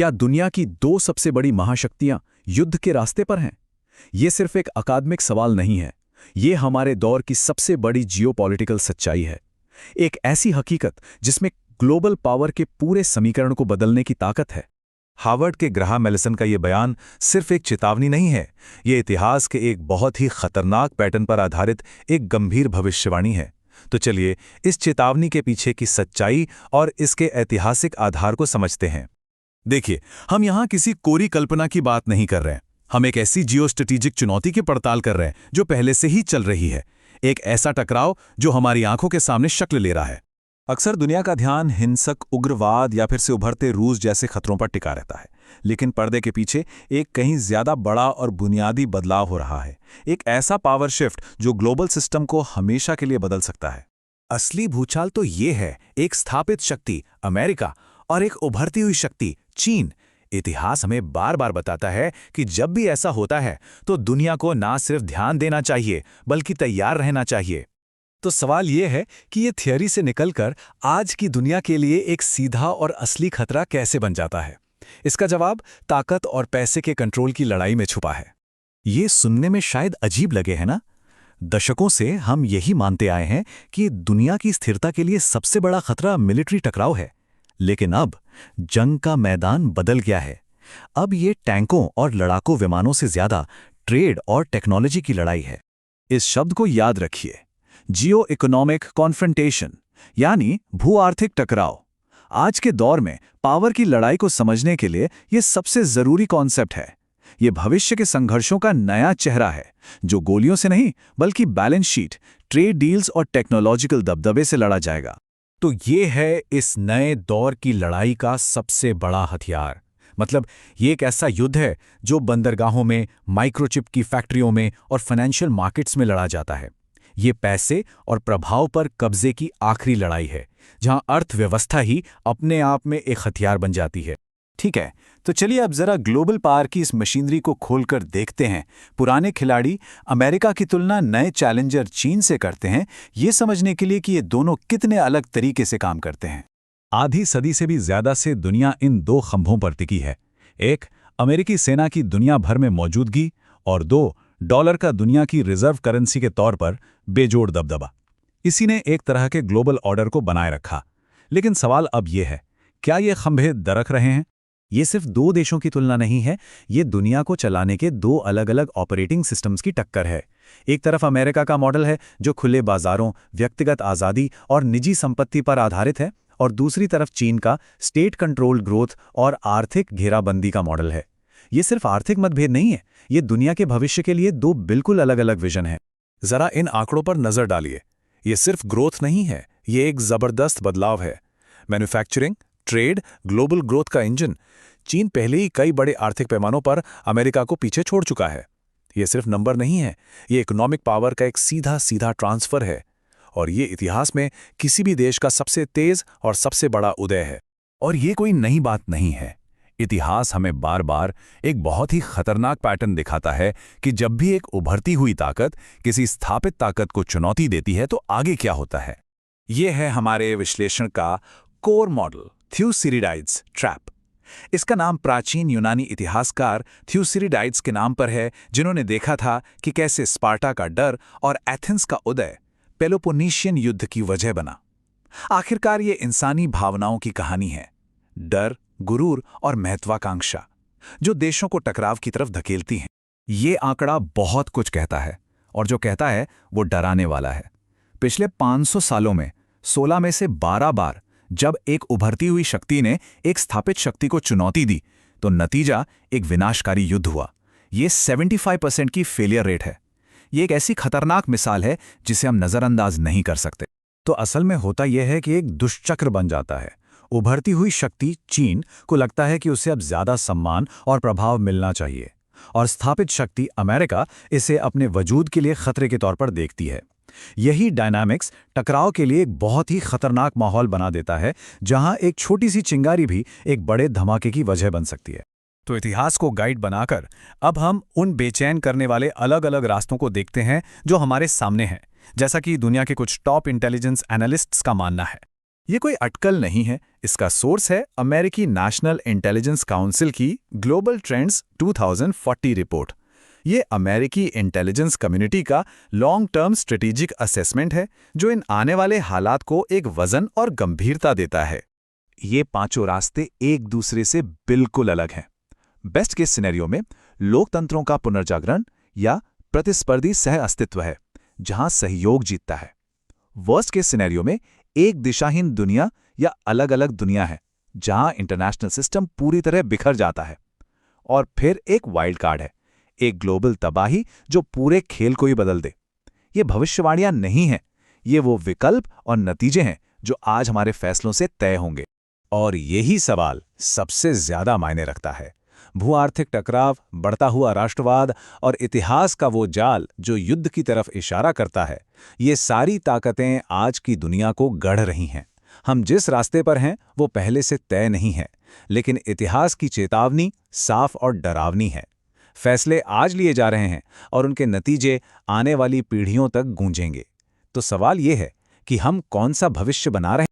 क्या दुनिया की दो सबसे बड़ी महाशक्तियां युद्ध के रास्ते पर हैं? ये सिर्फ एक अकादमिक सवाल नहीं है, ये हमारे दौर की सबसे बड़ी जियोपॉलिटिकल सच्चाई है। एक ऐसी हकीकत जिसमें ग्लोबल पावर के पूरे समीकरण को बदलने की ताकत है। हार्वर्ड के ग्राहम एलिसन का ये बयान सिर्फ एक चेतावनी नहीं है, ये इतिहास के एक बहुत ही खतरनाक पैटर्न पर आधारित एक गंभीर भविष्यवाणी है। तो चलिए इस चेतावनी के पीछे की सच्चाई और इसके ऐतिहासिक आधार को समझते हैं। देखिए, हम यहाँ किसी कोरी कल्पना की बात नहीं कर रहे हैं। हम एक ऐसी जियोस्ट्रेटेजिक चुनौती की पड़ताल कर रहे हैं जो पहले से ही चल रही है। एक ऐसा टकराव जो हमारी आंखों के सामने शक्ल ले रहा है। अक्सर दुनिया का ध्यान हिंसक, उग्रवाद या फिर से उभरते रूस जैसे खतरों पर टिका रहता है, लेकिन पर्दे के पीछे एक कहीं ज्यादा बड़ा और बुनियादी बदलाव हो रहा है। एक ऐसा पावर शिफ्ट जो ग्लोबल सिस्टम को हमेशा के लिए बदल सकता है। असली भूचाल तो ये है, एक स्थापित शक्ति अमेरिका और एक उभरती हुई शक्ति चीन। इतिहास हमें बार बार बताता है कि जब भी ऐसा होता है तो दुनिया को ना सिर्फ ध्यान देना चाहिए बल्कि तैयार रहना चाहिए। तो सवाल ये है कि ये थियरी से निकलकर आज की दुनिया के लिए एक सीधा और असली खतरा कैसे बन जाता है? इसका जवाब ताकत और पैसे के कंट्रोल की लड़ाई में छुपा है। ये सुनने में शायद अजीब लगे, है ना? दशकों से हम यही मानते आए हैं कि दुनिया की स्थिरता के लिए सबसे बड़ा खतरा मिलिट्री टकराव है, लेकिन अब जंग का मैदान बदल गया है। अब ये टैंकों और लड़ाकू विमानों से ज्यादा ट्रेड और टेक्नोलॉजी की लड़ाई है। इस शब्द को याद रखिए, जियो इकोनॉमिक कॉन्फ्रंटेशन, यानी भू आर्थिक टकराव। आज के दौर में पावर की लड़ाई को समझने के लिए यह सबसे जरूरी कॉन्सेप्ट है। ये भविष्य के संघर्षों का नया चेहरा है, जो गोलियों से नहीं बल्कि बैलेंस शीट, ट्रेड डील्स और टेक्नोलॉजिकल दबदबे से लड़ा जाएगा। तो ये है इस नए दौर की लड़ाई का सबसे बड़ा हथियार। मतलब ये एक ऐसा युद्ध है जो बंदरगाहों में, माइक्रोचिप की फैक्ट्रियों में और फाइनेंशियल मार्केट्स में लड़ा जाता है। ये पैसे और प्रभाव पर कब्जे की आखिरी लड़ाई है, जहां अर्थव्यवस्था ही अपने आप में एक हथियार बन जाती है। ठीक है, तो चलिए अब जरा ग्लोबल पावर की इस मशीनरी को खोलकर देखते हैं। पुराने खिलाड़ी अमेरिका की तुलना नए चैलेंजर चीन से करते हैं, ये समझने के लिए कि ये दोनों कितने अलग तरीके से काम करते हैं। आधी सदी से भी ज्यादा से दुनिया इन दो खंभों पर टिकी है। एक, अमेरिकी सेना की दुनिया भर में मौजूदगी, और दो, डॉलर का दुनिया की रिजर्व करेंसी के तौर पर बेजोड़ दबदबा। इसी ने एक तरह के ग्लोबल ऑर्डर को बनाए रखा। लेकिन सवाल अब यह है, क्या ये खंभे दरक रहे हैं? ये सिर्फ दो देशों की तुलना नहीं है, ये दुनिया को चलाने के दो अलग अलग ऑपरेटिंग सिस्टम्स की टक्कर है। एक तरफ अमेरिका का मॉडल है जो खुले बाजारों, व्यक्तिगत आज़ादी और निजी संपत्ति पर आधारित है, और दूसरी तरफ चीन का स्टेट कंट्रोल्ड ग्रोथ और आर्थिक घेराबंदी का मॉडल है। ये सिर्फ आर्थिक मतभेद नहीं है, ये दुनिया के भविष्य के लिए दो बिल्कुल अलग अलग विजन है। जरा इन आंकड़ों पर नजर डालिए। ये सिर्फ ग्रोथ नहीं है, ये एक जबरदस्त बदलाव है। मैन्युफैक्चरिंग, ट्रेड, ग्लोबल ग्रोथ का इंजन। चीन पहले ही कई बड़े आर्थिक पैमानों पर अमेरिका को पीछे छोड़ चुका है। ये सिर्फ नंबर नहीं है, ये इकोनॉमिक पावर का एक सीधा सीधा ट्रांसफर है, और ये इतिहास में किसी भी देश का सबसे तेज और सबसे बड़ा उदय है। और ये कोई नई बात नहीं है। इतिहास हमें बार बार एक बहुत ही खतरनाक पैटर्न दिखाता है कि जब भी एक उभरती हुई ताकत किसी स्थापित ताकत को चुनौती देती है तो आगे क्या होता है। ये है हमारे विश्लेषण का कोर मॉडल, थ्यूसिडिडाइड्स ट्रैप। इसका नाम प्राचीन यूनानी इतिहासकार थ्यूसिडिडाइड्स के नाम पर है, जिन्होंने देखा था कि कैसे स्पार्टा का डर और एथेंस का उदय पेलोपोनेशियन युद्ध की वजह बना। आखिरकार ये इंसानी भावनाओं की कहानी है, डर, गुरूर और महत्वाकांक्षा, जो देशों को टकराव की तरफ धकेलती हैं। ये आंकड़ा बहुत कुछ कहता है, और जो कहता है वो डराने वाला है। पिछले 500 सालों में 16 में से 12 बार जब एक उभरती हुई शक्ति ने एक स्थापित शक्ति को चुनौती दी तो नतीजा एक विनाशकारी युद्ध हुआ। ये 75% की फेलियर रेट है। ये एक ऐसी खतरनाक मिसाल है जिसे हम नजरअंदाज नहीं कर सकते। तो असल में होता यह है कि एक दुष्चक्र बन जाता है। उभरती हुई शक्ति चीन को लगता है कि उसे अब ज्यादा सम्मान और प्रभाव मिलना चाहिए, और स्थापित शक्ति अमेरिका इसे अपने वजूद के लिए खतरे के तौर पर देखती है। यही डायनामिक्स टकराव के लिए एक बहुत ही खतरनाक माहौल बना देता है, जहां एक छोटी सी चिंगारी भी एक बड़े धमाके की वजह बन सकती है। तो इतिहास को गाइड बनाकर अब हम उन बेचैन करने वाले अलग अलग रास्तों को देखते हैं जो हमारे सामने हैं, जैसा कि दुनिया के कुछ टॉप इंटेलिजेंस एनालिस्ट्स का मानना है। ये कोई अटकल नहीं है, इसका सोर्स है अमेरिकी नेशनल इंटेलिजेंस काउंसिल की ग्लोबल ट्रेंड्स 2040 रिपोर्ट। ये अमेरिकी इंटेलिजेंस कम्युनिटी का लॉन्ग टर्म स्ट्रेटेजिक असेसमेंट है जो इन आने वाले हालात को एक वजन और गंभीरता देता है। ये पांचों रास्ते एक दूसरे से बिल्कुल अलग हैं। बेस्ट केस सिनेरियो में लोकतंत्रों का पुनर्जागरण या प्रतिस्पर्धी सह अस्तित्व है, जहां सहयोग जीतता है। वर्स्ट केस सिनेरियो में एक दिशाहीन दुनिया या अलग अलग दुनिया है, जहां इंटरनेशनल सिस्टम पूरी तरह बिखर जाता है। और फिर एक वाइल्ड कार्ड है, एक ग्लोबल तबाही जो पूरे खेल को ही बदल दे। ये भविष्यवाणियां नहीं हैं, ये वो विकल्प और नतीजे हैं जो आज हमारे फैसलों से तय होंगे। और यही सवाल सबसे ज्यादा मायने रखता है। भू-आर्थिक टकराव, बढ़ता हुआ राष्ट्रवाद और इतिहास का वो जाल जो युद्ध की तरफ इशारा करता है, ये सारी ताकतें आज की दुनिया को गढ़ रही हैं। हम जिस रास्ते पर हैं वो पहले से तय नहीं है, लेकिन इतिहास की चेतावनी साफ और डरावनी है। फैसले आज लिए जा रहे हैं और उनके नतीजे आने वाली पीढ़ियों तक गूंजेंगे। तो सवाल ये है कि हम कौन सा भविष्य बना रहे हैं।